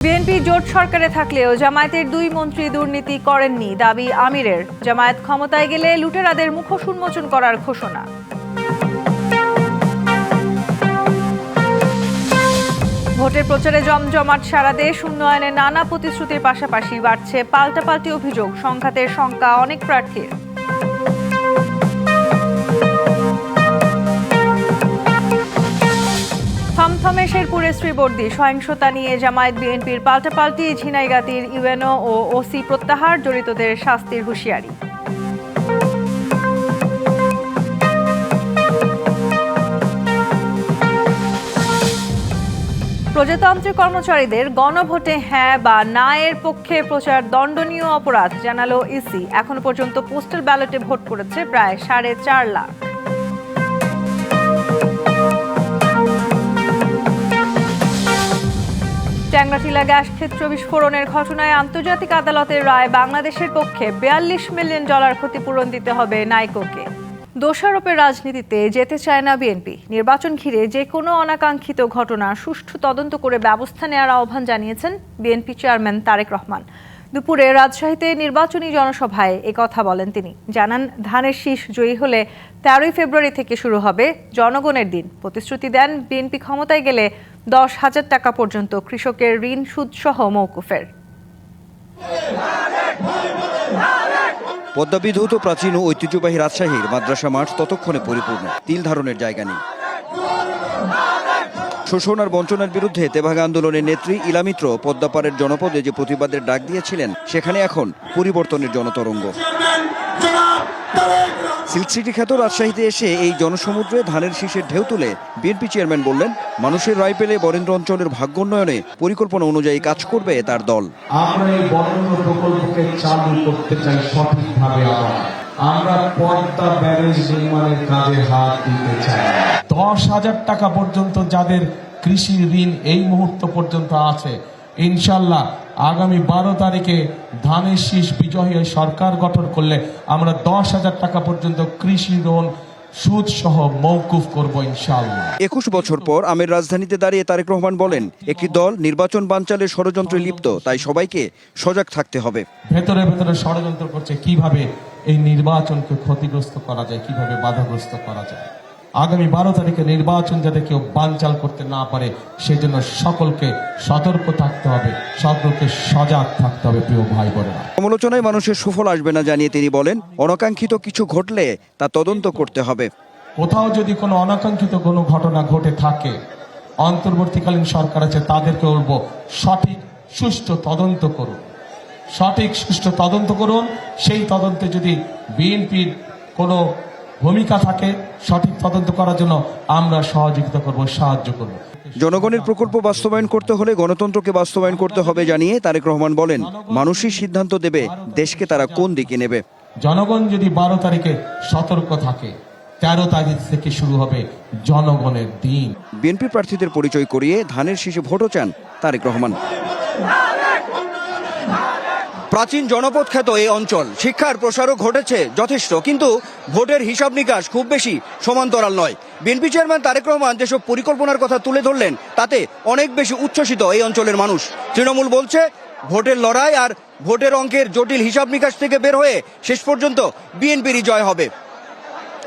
BNP জোট সরকারে থাকলেও জামায়াতের দুই মন্ত্রী দুর্নীতি করেননি দাবি আমিরের। জামায়াত ক্ষমতায় গেলে লুটেরাদের মুখোশ উন্মোচন করার ঘোষণা। ভোটের প্রচারে জমজমাট সারা দেশ, উন্নয়নে নানা প্রতিশ্রুতির পাশাপাশি বাড়ছে পাল্টাপাল্টি অভিযোগ, সংঘাতের শঙ্কা অনেক প্রার্থীর। থমথমে শেরপুরের শ্রীবর্দী, সহিংসতা নিয়ে জামায়াত বিএনপির পাল্টাপাল্টি, ঝিনাইগাতীর ইউএনও ও ওসি প্রত্যাহার, জড়িতদের শাস্তির হুঁশিয়ারি। প্রজাতান্ত্রিক কর্মচারীদের গণভোটে হ্যাঁ বা না এর পক্ষে প্রচার দণ্ডনীয় অপরাধ, জানালো ইসি। এখনো পর্যন্ত পোস্টাল ব্যালটে ভোট করেছে প্রায় 4.5 লাখ। ট্যাংরাটিলা গ্যাস ক্ষেত্র বিস্ফোরণের ঘটনায় আন্তর্জাতিক আদালতের রায়, বাংলাদেশের পক্ষে $42 মিলিয়ন ক্ষতিপূরণ দিতে হবে নাইকোকে। দোষারোপের রাজনীতিতে যেতে চায় না বিএনপি। নির্বাচন ঘিরে যে কোনো অনাকাঙ্ক্ষিত ঘটনা সুষ্ঠু তদন্ত করে ব্যবস্থা নেওয়ার আহ্বান জানিয়েছেন বিএনপি চেয়ারম্যান তারেক রহমান। দুপুরে রাজশাহীতে নির্বাচনী জনসভায় একথা বলেন তিনি। জানান, ধানের শীষ জয়ী হলে 13 ফেব্রুয়ারি থেকে শুরু হবে জনগণের দিন। প্রতিশ্রুতি দেন, বিএনপি ক্ষমতায় গেলে 10,000 টাকা পর্যন্ত কৃষকের ঋণ সুদসহ মওকুফের। পদ্মাবিধৌত প্রাচীন ও ঐতিহ্যবাহী রাজশাহীর মাদ্রাসা মাঠ ততক্ষণে পরিপূর্ণ, তিল ধারণের জায়গা নেই। শোষণ আর বঞ্চনার বিরুদ্ধে তেভাগা আন্দোলনের নেত্রী ইলা মিত্র পদ্মাপাড়ের জনপদে যে প্রতিবাদের ডাক দিয়েছিলেন, সেখানে এখন পরিবর্তনের জনতরঙ্গ। সিল্ক সিটি খ্যাত রাজশাহীতে এসে এই জনসমুদ্রে ধানের শীষের ঢেউ তুলে বিএনপি চেয়ারম্যান বললেন, মানুষের রায় পেলে বরেন্দ্র অঞ্চলের ভাগ্য উন্নয়নে পরিকল্পনা অনুযায়ী কাজ করবে তার দল। আমরা এই বরেন্দ্র প্রকল্পকে চালু করতে চাই সঠিকভাবে। আমরা পদ্মা ব্যারেজ নির্মাণের কাজে হাত দিতে চাই। 10,000 টাকা পর্যন্ত যাদের কৃষি ঋণ এই মুহূর্ত পর্যন্ত আছে, ইনশাল্লাহ আগামী 12 তারিখে ধানের শীষ বিজয়ী সরকার গঠন করলে আমরা 10,000 টাকা পর্যন্ত কৃষি ঋণ সুদ সহ মওকুফ করব ইনশাআল্লাহ। 21 বছর পর আমের রাজধানীতে দাঁড়িয়ে তারেক রহমান বলেন, একটি দল নির্বাচন বানচালের ষড়যন্ত্রে লিপ্ত, তাই সবাইকে সজাগ থাকতে হবে। ভেতরে ভেতরে ষড়যন্ত্র করছে, কিভাবে এই নির্বাচনকে ক্ষতিগ্রস্ত করা যায়, কিভাবে বাধাগ্রস্ত করা যায়। আগামী 12 তারিখে নির্বাচন যাতে কেউ বানচাল করতে না পারে, সেজন্য সকলকে সতর্ক থাকতে হবে, সকলকে সজাগ থাকতে হবে। প্রিয় ভাই বোনেরা, সমালোচনায় মানুষের সুফল আসবে না জানিয়ে তিনি বলেন, অনাকাঙ্ক্ষিত কিছু ঘটলে তা তদন্ত করতে হবে। কোথাও যদি কোনো অনাকাঙ্ক্ষিত কোনো ঘটনা ঘটে থাকে, অন্তর্বর্তীকালীন সরকার আছে, তাদেরকে বলবো সঠিক সুষ্ঠু তদন্ত করুন, সঠিক সুষ্ঠু তদন্ত করুন। সেই তদন্তে যদি বিএনপির কোনো ভূমিকা থাকে, সঠিক তদন্ত করার জন্য আমরা সহযোগিতা করব, সাহায্য করব। জনগণের প্রকল্প বাস্তবায়ন করতে হলে গণতন্ত্রকে বাস্তবায়ন করতে হবে জানিয়ে তারেক রহমান বলেন, মানুষই সিদ্ধান্ত দেবে দেশকে তারা কোন দিকে নেবে। জনগণ যদি 12 তারিখে সতর্ক থাকে, 13 তারিখ থেকে শুরু হবে জনগণের দিন। বিএনপি প্রার্থীদের পরিচয় করিয়ে ধানের শীষে ভোটও চান তারেক রহমান। প্রাচীন জনপদ খ্যাত এই অঞ্চল, শিক্ষার প্রসারও ঘটেছে যথেষ্ট, কিন্তু ভোটের হিসাব নিকাশ খুব বেশি সমান্তরাল নয়। বিএনপি চেয়ারম্যান তারেক রহমান যেসব পরিকল্পনার কথা তুলে ধরলেন, তাতে অনেক বেশি উচ্ছ্বসিত এই অঞ্চলের মানুষ। তৃণমূল বলছে, ভোটের লড়াই আর ভোটের অঙ্কের জটিল হিসাব নিকাশ থেকে বের হয়ে শেষ পর্যন্ত বিএনপিরই জয় হবে।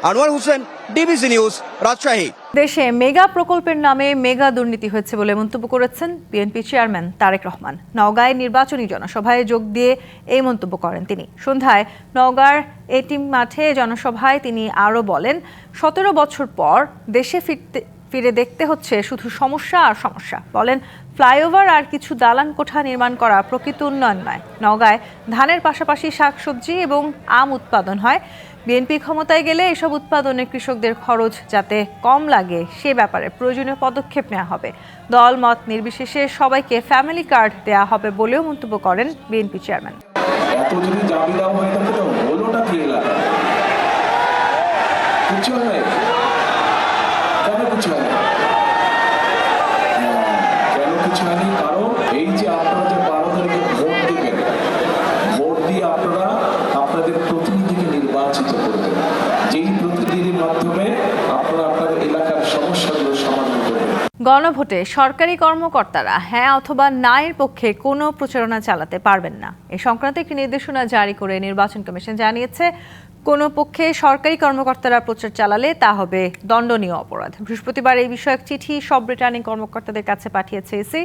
Anwar Hossain, DBC news, Rajshahi. দেশে মেগা প্রকল্পের নামে মেগা দুর্নীতি হয়েছে বলে মন্তব্য করেছেন বিএনপি চেয়ারম্যান তারেক রহমান। নওগাঁয় নির্বাচনী জনসভায় যোগ দিয়ে এই মন্তব্য করেন তিনি। সন্ধ্যায় নওগাঁর এটিএম মাঠে জনসভায় তিনি আরও বলেন, 17 বছর পর দেশে ফিরে দেখতে হচ্ছে শুধু সমস্যা আর সমস্যা। বলেন, ফ্লাইওভার আর কিছু দালান কোঠা নির্মাণ করা প্রকৃত উন্নয়ন নয়। নওগাঁয় ধানের পাশাপাশি শাকসবজি এবং আম উৎপাদন হয়। বিএনপি ক্ষমতায় গেলে এসব উৎপাদনে কৃষকদের খরচ যাতে কম লাগে, সে ব্যাপারে প্রয়োজনীয় পদক্ষেপ নেওয়া হবে। দল মত নির্বিশেষে সবাইকে ফ্যামিলি কার্ড দেওয়া হবে বলেও মন্তব্য করেন বিএনপি চেয়ারম্যান। এই যে আপনারা যে 12 তারিখে ভোট দিবেন, ভোট দিয়ে আপনারা আপনাদের প্রতিনিধিকে নির্বাচিত করবেন, যেই প্রতিনিধির মাধ্যমে আপনারা আপনাদের এলাকার সমস্যাগুলো সমাধান করবেন। গণভোটে সরকারি কর্মকর্তারা হ্যাঁ অথবা না এর পক্ষে কোনো প্রচারণা চালাতে পারবেন না এ সংক্রান্ত একটি নির্দেশনা জারি করে নির্বাচন কমিশন জানিয়েছে কোনো পক্ষে সরকারি কর্মকর্তারা প্রচার চালালে তা হবে দণ্ডনীয় অপরাধ। বৃহস্পতিবার এই বিষয়ক চিঠি সব রিটার্নিং কর্মকর্তাদের কাছে পাঠিয়েছে ইসি।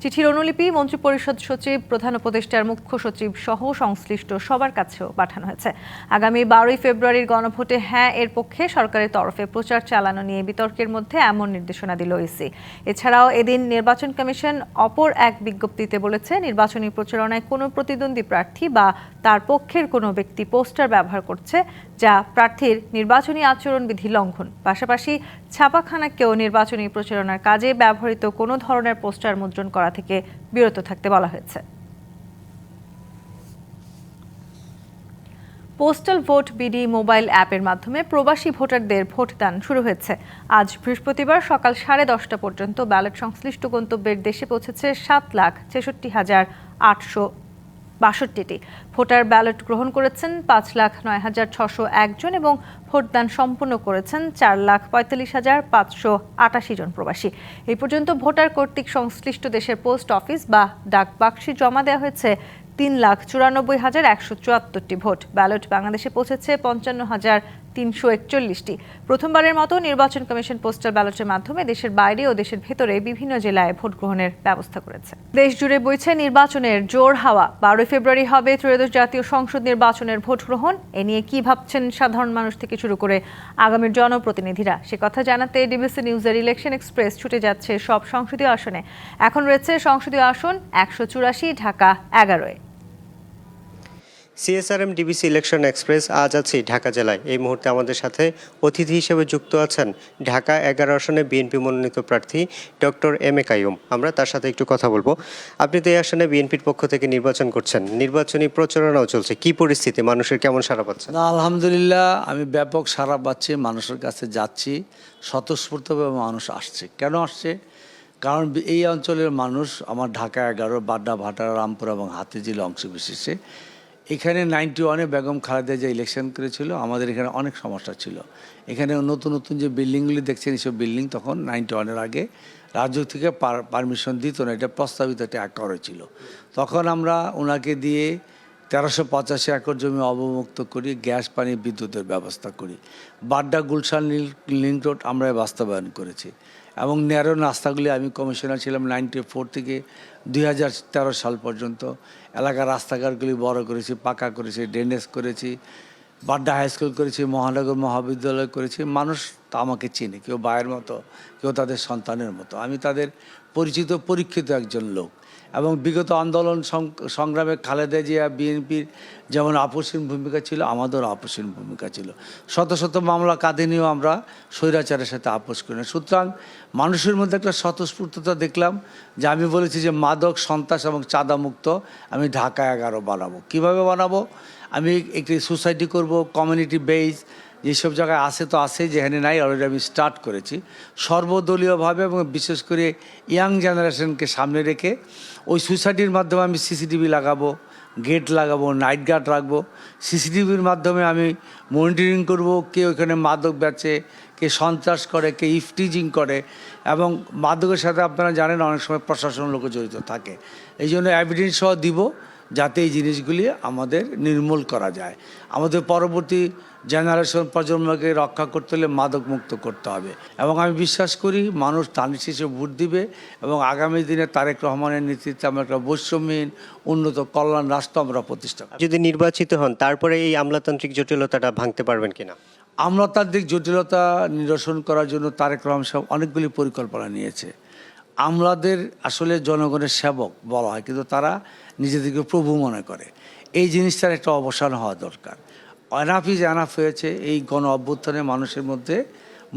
চিঠির অনুলিপি মন্ত্রিপরিষদ সচিব, প্রধান উপদেষ্টার মুখ্য সচিব সহ সংশ্লিষ্ট সবার কাছেও পাঠানো হয়েছে। আগামী 12ই ফেব্রুয়ারির গণভোটে হ্যাঁ এর পক্ষে সরকারের তরফে প্রচার চালানো নিয়ে বিতর্কের মধ্যে এমন নির্দেশনা দিল ইসি। এছাড়াও এদিন নির্বাচন কমিশন অপর এক বিজ্ঞপ্তিতে বলেছে, নির্বাচনী প্রচারণায় কোনো প্রতিদ্বন্দ্বী প্রার্থী বা তার পক্ষের কোনো ব্যক্তি পোস্টার ব্যবহার করছে যা প্রার্থীর নির্বাচনী আচরণবিধি লঙ্ঘন। পাশাপাশি ছাপাখানাকেও নির্বাচনী প্রচারণার কাজে ব্যবহৃত কোনো ধরনের পোস্টার মুদ্রণ করা থেকে বিরত থাকতে বলা হয়েছে। পোস্টাল ভোট বিডি মোবাইল অ্যাপের মাধ্যমে প্রবাসী ভোটারদের ভোটদান শুরু হয়েছে। আজ বৃহস্পতিবার সকাল 10:30 পর্যন্ত ব্যালট সংশ্লিষ্ট গন্তব্যের দেশে পৌঁছেছে 7,63,862টি। ভোটার ব্যালট গ্রহণ করেছেন 5,09,601 জন এবং ভোটদান সম্পন্ন করেছেন 4,45,588 জন প্রবাসী। এই পর্যন্ত ভোটার কর্তৃক সংশ্লিষ্ট দেশের পোস্ট অফিস বা ডাক বাক্সে জমা দেওয়া হয়েছে 3,94,174টি ভোট। ব্যালট বাংলাদেশে পৌঁছেছে 55,341টি। প্রথমবারের মতো নির্বাচন কমিশন পোস্টাল ব্যালটের মাধ্যমে দেশের বাইরে ও দেশের ভেতরে বিভিন্ন জেলায় ভোট গ্রহণের ব্যবস্থা করেছে। দেশ জুড়ে বইছে নির্বাচনের জোর হাওয়া। 12 ফেব্রুয়ারি হবে ত্রয়োদশ জাতীয় সংসদ নির্বাচনের ভোট গ্রহণ। এ নিয়ে কি ভাবছেন সাধারণ মানুষ থেকে শুরু করে আগামীর জনপ্রতিনিধিরা, সে কথা জানাতে ডিবিসি নিউজের ইলেকশন এক্সপ্রেস ছুটে যাচ্ছে সব সংসদীয় আসনে। এখন রয়েছে সংসদীয় আসন 184, ঢাকা 11-এ। সিএসআরএম ডিবিসি ইলেকশন এক্সপ্রেস আজ আছি ঢাকা জেলায়। এই মুহূর্তে আমাদের সাথে অতিথি হিসেবে যুক্ত আছেন ঢাকা 11 আসনে বিএনপি মনোনীত প্রার্থী ডক্টর এম এ কাইয়ুম। আমরা তার সাথে একটু কথা বলবো। আপনি তো এই আসনে বিএনপির পক্ষ থেকে নির্বাচন করছেন, নির্বাচনী প্রচারণাও চলছে, কি পরিস্থিতি, মানুষের কেমন সাড়া পাচ্ছেন? না, আলহামদুলিল্লাহ আমি ব্যাপক সাড়া পাচ্ছি, মানুষের কাছে যাচ্ছি, স্বতঃস্ফূর্তভাবে মানুষ আসছে। কেন আসছে? কারণ এই অঞ্চলের মানুষ, আমার ঢাকা 11, বাড্ডা, ভাটারা, রামপুর এবং হাতিঝিল অংশ বিশেষে, এখানে 91-এ বেগম খালেদা যে ইলেকশন করেছিল, আমাদের এখানে অনেক সমস্যা ছিল। এখানে নতুন নতুন যে বিল্ডিংগুলি দেখছেন, এইসব বিল্ডিং তখন 91-এর আগে রাজ্য থেকে পারমিশন দিত না, এটা প্রস্তাবিত একটা একর ছিল। তখন আমরা ওনাকে দিয়ে 1385 একর জমি অবমুক্ত করি, গ্যাস, পানি, বিদ্যুতের ব্যবস্থা করি। বাড্ডা, গুলশান লিঙ্ক রোড আমরা বাস্তবায়ন করেছি এবং ন্যারো রাস্তাগুলি, আমি কমিশনার ছিলাম 94 থেকে 2013 সাল পর্যন্ত, এলাকার রাস্তাঘাটগুলি বড় করেছি, পাকা করেছি, ড্রেনেজ করেছি, বাড্ডা হাই স্কুল করেছি, মহানগর মহাবিদ্যালয় করেছি। মানুষ তা আমাকে চেনে, কেউ ভাইয়ের মতো, কেউ তাদের সন্তানের মতো। আমি তাদের পরিচিত, পরীক্ষিত একজন লোক। এবং বিগত আন্দোলন সংগ্রামে খালেদা জিয়া বিএনপির যেমন আপসীন ভূমিকা ছিল, আমাদেরও আপসীন ভূমিকা ছিল। শত শত মামলা কাঁধে নিয়েও আমরা স্বৈরাচারের সাথে আপোষ করি না। সুতরাং মানুষের মধ্যে একটা স্বতঃস্ফূর্ততা দেখলাম যে আমি বলেছি যে মাদক, সন্ত্রাস এবং চাঁদামুক্ত আমি ঢাকা 11 বানাবো। কীভাবে বানাবো? আমি একটি সোসাইটি করব, কমিউনিটি বেস, যেসব জায়গায় আছে তো আছে, যেখানে নাই অলরেডি আমি স্টার্ট করেছি সর্বদলীয়ভাবে এবং বিশেষ করে ইয়াং জেনারেশনকে সামনে রেখে ওই সোসাইটির মাধ্যমে আমি সিসিটিভি লাগাবো, গেট লাগাবো, নাইট গার্ড রাখবো। সিসিটিভির মাধ্যমে আমি মনিটরিং করব, কে ওইখানে মাদক বেচে, কে সন্ত্রাস করে, কে ইফটিজিং করে। এবং মাদকের সাথে আপনারা জানেন অনেক সময় প্রশাসন লোক জড়িত থাকে। এই জন্য এভিডেন্স সহ দিব, যাতে এই জিনিসগুলি আমাদের নির্মূল করা যায়। আমাদের পরবর্তী জেনারেশন প্রজন্মকে রক্ষা করতে হলে মাদক মুক্ত করতে হবে। এবং আমি বিশ্বাস করি মানুষ তানিশ হিসেবে ভোট দিবে এবং আগামী দিনে তারেক রহমানের নেতৃত্বে আমরা একটা বৈষম্যহীন উন্নত কল্যাণ রাষ্ট্র আমরা প্রতিষ্ঠা করব। যদি নির্বাচিত হন, তারপরে এই আমলাতান্ত্রিক জটিলতাটা ভাঙতে পারবেন কিনা? আমলাতান্ত্রিক জটিলতা নিরসন করার জন্য তারেক রহমান সাহেব অনেকগুলি পরিকল্পনা নিয়েছে। আমলাদের আসলে জনগণের সেবক বলা হয়, কিন্তু তারা নিজেদেরকে প্রভু মনে করে। এই জিনিসটার একটা অবসান হওয়া দরকার। এনাফ ইজ এনাফ হয়েছে। এই গণ অভ্যুত্থানে মানুষের মধ্যে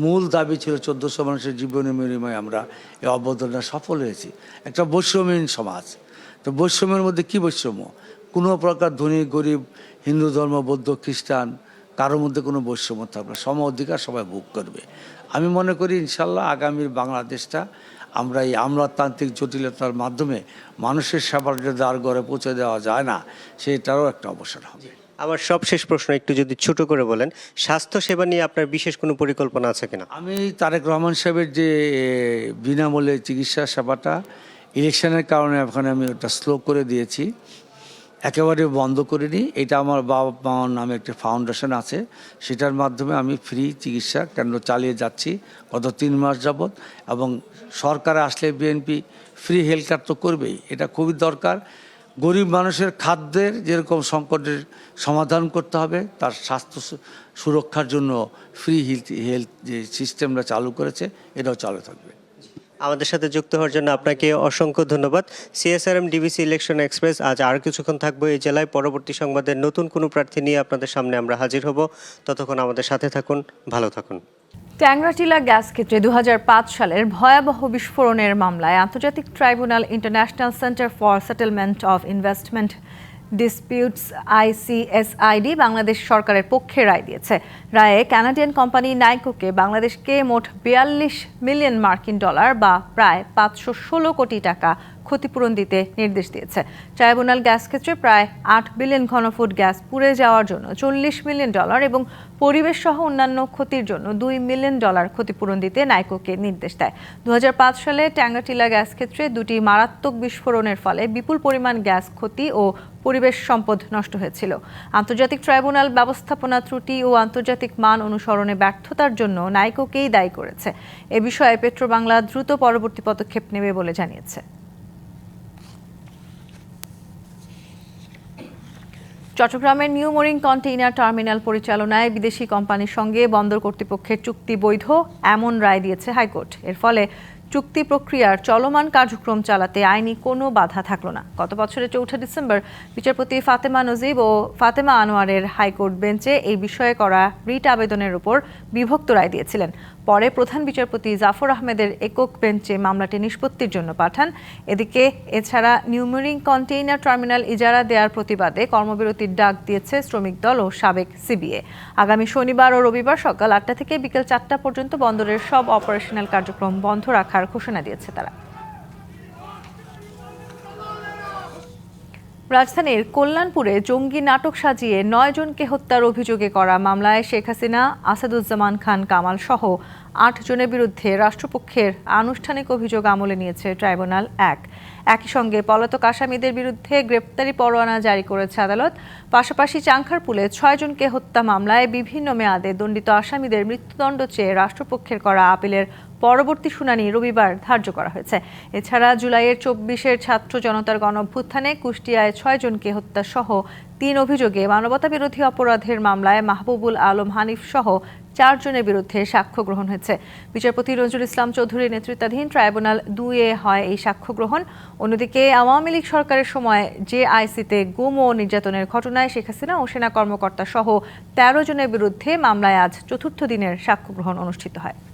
মূল দাবি ছিল 1400 মানুষের জীবনের বিনিময়ে আমরা এই অভ্যুত্থানটা সফল হয়েছি। একটা বৈষম্যহীন সমাজ। তো বৈষম্যের মধ্যে কী বৈষম্য? কোনো প্রকার ধনী গরিব, হিন্দু ধর্ম, বৌদ্ধ, খ্রিস্টান, কারোর মধ্যে কোনো বৈষম্য থাকবে, সম অধিকার সবাই ভোগ করবে। আমি মনে করি ইনশাল্লাহ আগামীর বাংলাদেশটা আমরা এই আমলাতান্ত্রিক জটিলতার মাধ্যমে মানুষের সেবার দ্বার ঘরে পৌঁছে দেওয়া যায় না, সেটারও একটা অবসর হবে। আমার সবশেষ প্রশ্ন একটু যদি ছোট করে বলেন, স্বাস্থ্য সেবা নিয়ে আপনার বিশেষ কোনো পরিকল্পনা আছে কিনা? আমি তারেক রহমান সাহেবের যে বিনামূল্যে চিকিৎসা সেবাটা ইলেকশনের কারণে এখন আমি ওটা স্লো করে দিয়েছি, একেবারে বন্ধ করিনি। এটা আমার বাবা মার নামে একটা ফাউন্ডেশন আছে, সেটার মাধ্যমে আমি ফ্রি চিকিৎসা কেন্দ্র চালিয়ে যাচ্ছি গত 3 মাস যাবৎ। এবং সরকারে আসলে বিএনপি ফ্রি হেলথ কার্ড তো করবেই, এটা খুবই দরকার। গরিব মানুষের খাদ্যের যেরকম সংকটের সমাধান করতে হবে, তার স্বাস্থ্য সুরক্ষার জন্য ফ্রি হেলথ যে সিস্টেমটা চালু করেছে এটাও চালু থাকবে। আমাদের সাথে যুক্ত হওয়ার জন্য আপনাকে অসংখ্য ধন্যবাদ। সিএসআরএম ডিবিসি ইলেকশন এক্সপ্রেস আজ আর কিছুক্ষণ থাকবো এই জেলায়। পরবর্তী সংবাদের নতুন কোনো প্রার্থী নিয়ে আপনাদের সামনে আমরা হাজির হব। ততক্ষণ আমাদের সাথে থাকুন, ভালো থাকুন। ট্যাংরাটিলা গ্যাস ক্ষেত্রে 2005 সালের ভয়াবহ বিস্ফোরণের মামলায় আন্তর্জাতিক tribunal international centre for settlement of investment disputes ICSID Bangladesh সরকারের পক্ষে রায় দিয়েছে। রায়ে কানাডিয়ান কোম্পানি নাইকোকে বাংলাদেশকে মোট 42 মিলিয়ন মার্কিন ডলার বা প্রায় 516 কোটি টাকা ক্ষতিপূরণ দিতে নির্দেশ দিয়েছে। ট্রাইব্যুনাল গ্যাস ক্ষেত্রে প্রায় 8 বিলিয়ন ঘনফুট গ্যাস পুড়ে যাওয়ার জন্য 40 মিলিয়ন ডলার এবং পরিবেশ সহ অন্যান্য ক্ষতির জন্য 2 মিলিয়ন ডলার ক্ষতিপূরণ দিতে নাইকোকে নির্দেশ দেয়। 2005 সালে ট্যাংরাটিলা গ্যাস ক্ষেত্রে 2টি মারাত্মক বিস্ফোরণের ফলে বিপুল পরিমাণ গ্যাস ক্ষতি ও পরিবেশ সম্পদ নষ্ট হয়েছিল। আন্তর্জাতিক ট্রাইব্যুনাল ব্যবস্থাপনা ত্রুটি ও আন্তর্জাতিক মান অনুসরণে ব্যর্থতার জন্য নাইকোকেই দায়ী করেছে। এ বিষয়ে পেট্রোবাংলা দ্রুত পরবর্তী পদক্ষেপ নেবে বলে জানিয়েছে। চট্টগ্রামের নিউ মরিন কন্টেইনার টার্মিনাল পরিচালনায় বিদেশি কোম্পানির সঙ্গে বন্দর কর্তৃপক্ষের চুক্তি বৈধ এমন রায় দিয়েছে হাইকোর্ট। এর ফলে চুক্তি প্রক্রিয়ার চলমান কার্যক্রম চালাতে আইনি কোনো বাধা থাকলো না। গত বছরের 4 ডিসেম্বর বিচারপতি ফাতেমা নজিব ও ফাতেমা আনোয়ারের হাইকোর্ট বেঞ্চে এই বিষয়ে করা রিট আবেদনের উপর বিভক্ত রায় দিয়েছিলেন। পরে প্রধান বিচারপতি জাফর আহমেদের একক বেঞ্চে মামলাটি নিষ্পত্তির জন্য পাঠান। এদিকে এছাড়া নিউ মরিন কন্টেইনার টার্মিনাল ইজারা দেওয়ার প্রতিবাদে কর্মবিরতির ডাক দিয়েছে শ্রমিক দল ও সাবেক সিবিএ। আগামী শনিবার ও রবিবার সকাল 8টা থেকে বিকেল 4টা পর্যন্ত বন্দরের সব অপারেশনাল কার্যক্রম বন্ধ রাখার ঘোষণা দিয়েছে তারা। রাজধানীর কল্যাণপুরে জঙ্গি নাটক সাজিয়ে 9 জনকে হত্যার অভিযোগে করা মামলায় শেখ হাসিনা, আসাদুজ্জামান খান কামাল সহ 8 জনের বিরুদ্ধে রাষ্ট্রপক্ষের আনুষ্ঠানিক অভিযোগ আমলে নিয়েছে ট্রাইব্যুনাল 1। একই সঙ্গে পলাতক আসামিদের বিরুদ্ধে গ্রেপ্তারি পরোয়ানা জারি করেছে আদালত। পাশাপাশি চাংখারপুলে 6 জনকে হত্যা মামলায় বিভিন্ন মেয়াদে দণ্ডিত আসামিদের মৃত্যুদণ্ড চেয়ে রাষ্ট্রপক্ষের করা আপিলের পরবর্তী শুনানি রবিবার ধার্য করা হয়েছে। এছাড়া জুলাইয়ের 24-এর ছাত্র জনতার গণঅভ্যুত্থানে কুষ্টিয়ায় 6 জনকে হত্যা সহ 3 অভিযোগে মানবতাবিরোধী অপরাধের মামলায় মাহবুবুল আলম হানিফ সহ 4 জনের বিরুদ্ধে সাক্ষ্য গ্রহণ হয়েছে। বিচারপতি নজরুল ইসলাম চৌধুরীর নেতৃত্বাধীন ট্রাইব্যুনাল 2-এ হয় এই সাক্ষ্য গ্রহণ। অন্যদিকে আওয়ামী লীগ সরকারের সময় JIC-তে গুম ও নির্যাতনের ঘটনায় শেখ হাসিনা ও সেনা কর্মকর্তা সহ 13 জনের বিরুদ্ধে মামলায় আজ 4র্থ দিনের সাক্ষ্য গ্রহণ অনুষ্ঠিত হয়।